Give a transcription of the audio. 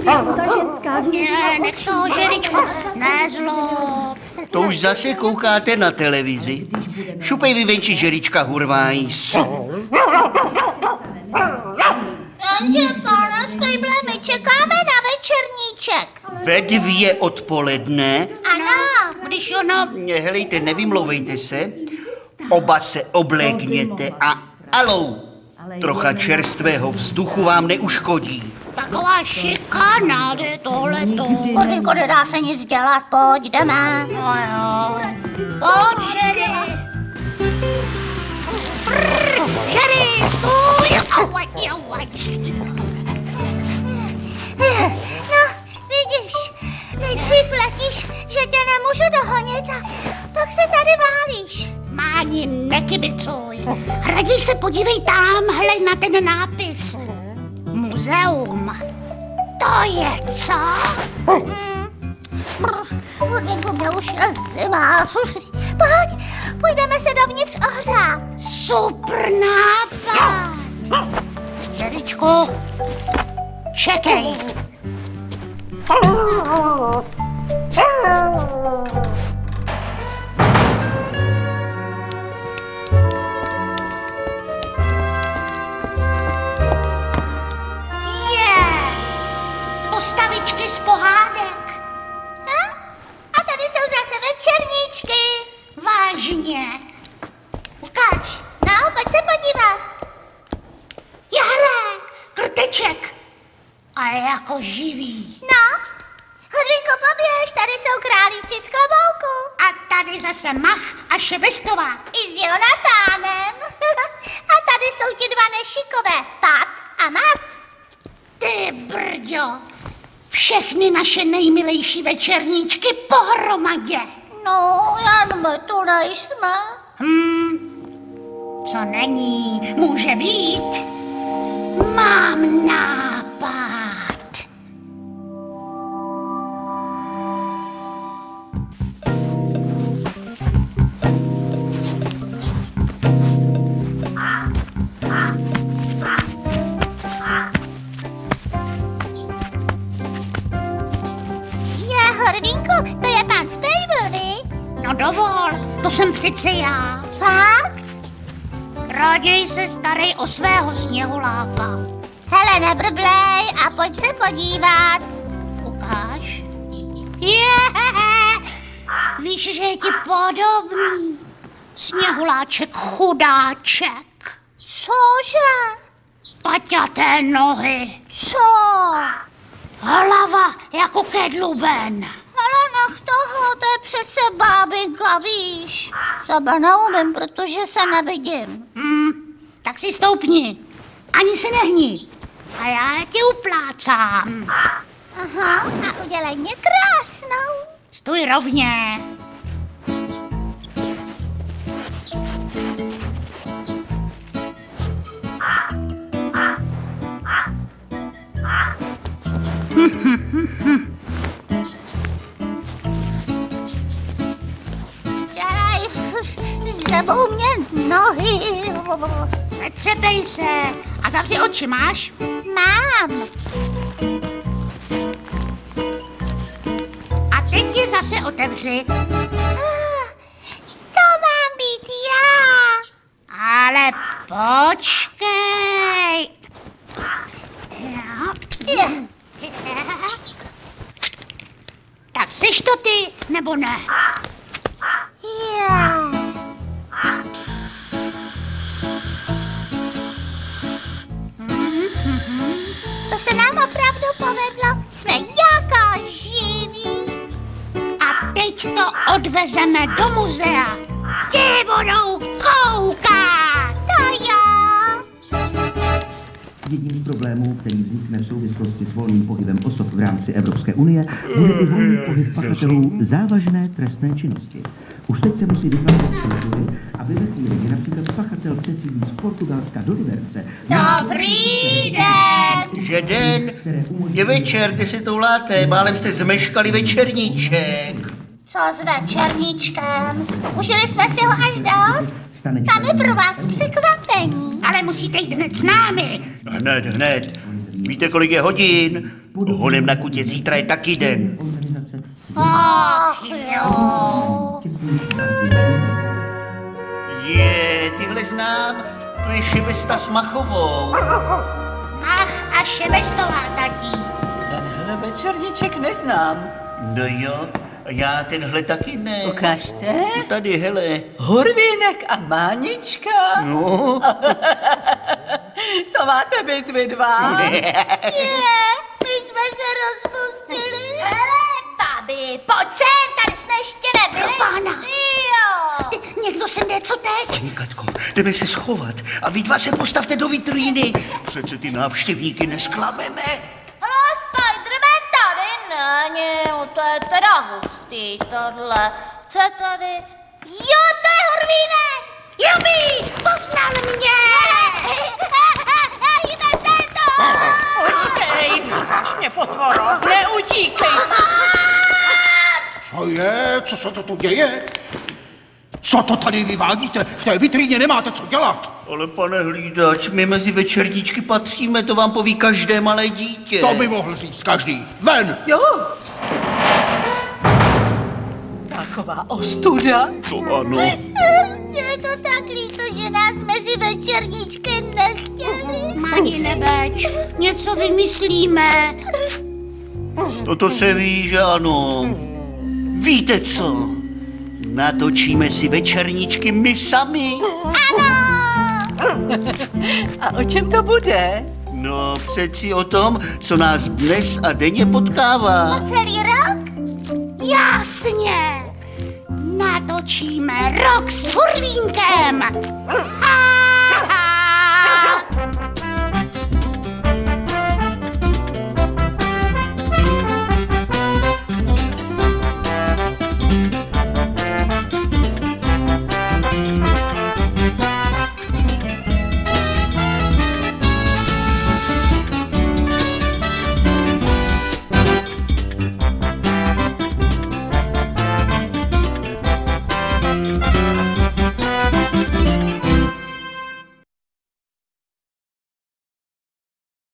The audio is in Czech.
Ne, nech toho žeričku, nezlob. To už zase koukáte na televizi. Šupej vy venči, žerička hurvají. Jenže, pane Spejble, my čekáme na večerníček. Ve 2 odpoledne? Ano. Když ono... Helejte, nevymlouvejte se. Oba se oblékněte a alou. Trocha čerstvého vzduchu vám neuškodí. Taková šikana, jde tohleto. Kodinko, nedá se nic dělat, pojď, jdeme. No jo. Pojď, Sherry. Sherry, stůj. Auaj. No, vidíš, nejdřív letíš, že tě nemůžu dohonit a pak se tady válíš. Máni, nekybicuj. Raději se podívej tamhle na ten nápis. Muzeum. To je co? Hodinku, mě už je zima. Pojď, půjdeme se dovnitř ohřát. Super nápad. Žeričku, čekej. Postavičky z pohádek. A tady jsou zase večerníčky. Vážně. Ukaž. No, pojď se podívat. Jahle, krteček. A je jako živý. No, Hodvinko, poběž, tady jsou králíci z klobouku. A tady zase Mach a Šebestová. I s Jonatánem. A tady jsou ti dva nešikové, Pat a Mart. Ty brďo. Všechny naše nejmilejší večerníčky pohromadě. No, jen my tu nejsme. Co není, může být. Mám nápad. Hodvinko, to je pan Spejbl, vy? No dovol, to jsem přece já. Fakt? Raději se starej o svého sněhuláka. Hele, nebrblej a pojď se podívat. Ukáž. Víš, že je ti podobný. Sněhuláček chudáček. Cože? Paťaté nohy. Co? Hlava jako kedluben. Ale nech toho, to je přece bábinka, víš. Sebe neumím, protože se nevidím. Tak si stoupni. Ani se nehni. A já tě uplácám. Aha, a udělej mě krásnou. Stůj rovně. Dělej sebou mě nohy. Netřepej se. A zavři oči, máš? Mám. A teď je zase otevři. To mám být já. Ale počkej. Tak seš to ty, nebo ne? To se nám opravdu povedlo. Jsme jako živí. A teď to odvezeme do muzea. Ti budou koukat. To jo. Jedním z problémů, který vznikne v souvislosti s volným pohybem osob v rámci Evropské unie, bude i volný pohyb pachatelů závažné trestné činnosti. Už teď se musí vytvářet struktury, aby ve chvíli, kdy například pachatel přesídlí z Portugalska do Liberce... Dobrý den! Že den? Je večer, kde se touláte, málem jste zmeškali večerníček. Co s večerníčkem? Užili jsme si ho až dost? Máme pro vás překvapení. Ale musíte jít hned s námi. Hned. Víte, kolik je hodin? Honem na kutě, zítra je taky den. Ach jo. Tyhle znám, to je Šebesta s Machovou. Ach, a Šebestová taky. Tenhle večerníček neznám. No jo, já tenhle taky ne. Ukažte. Tady, hele. Hurvínek a Mánička. No. To máte být vy dva. My jsme se rozpustili. Hele, babi, pojď sem, tady jsme ještě nebyli. Pána. Jo. Někdo sem jde, co teď? Paní Katko, jdeme se schovat a vy dva se postavte do vitríny. Přece ty návštěvníky nesklameme. Hele, Spiderman tady není, no to je teda hustý tohle. Co tady? Jo, to je Hurvínek. Jubi, poznal mě. Hýbe se to. Počkej, až mě potvoro, neutíkej. Co je? Co se to tu děje? Co to tady vyvádíte? V té vitríně nemáte co dělat. Ale pane hlídač, my mezi večerníčky patříme, to vám poví každé malé dítě. To by mohl říct každý. Ven! Jo. Taková ostuda. To ano. Mně je to tak líto, že nás mezi večerníčky nechtěli. Ani nebeč, něco vymyslíme. To se ví, že ano. Víte co? Natočíme si večerníčky my sami. A o čem to bude? No, přeci o tom, co nás dnes a denně potkává. Celý rok? Jasně. Natočíme rok s Hurvínkem. Ha!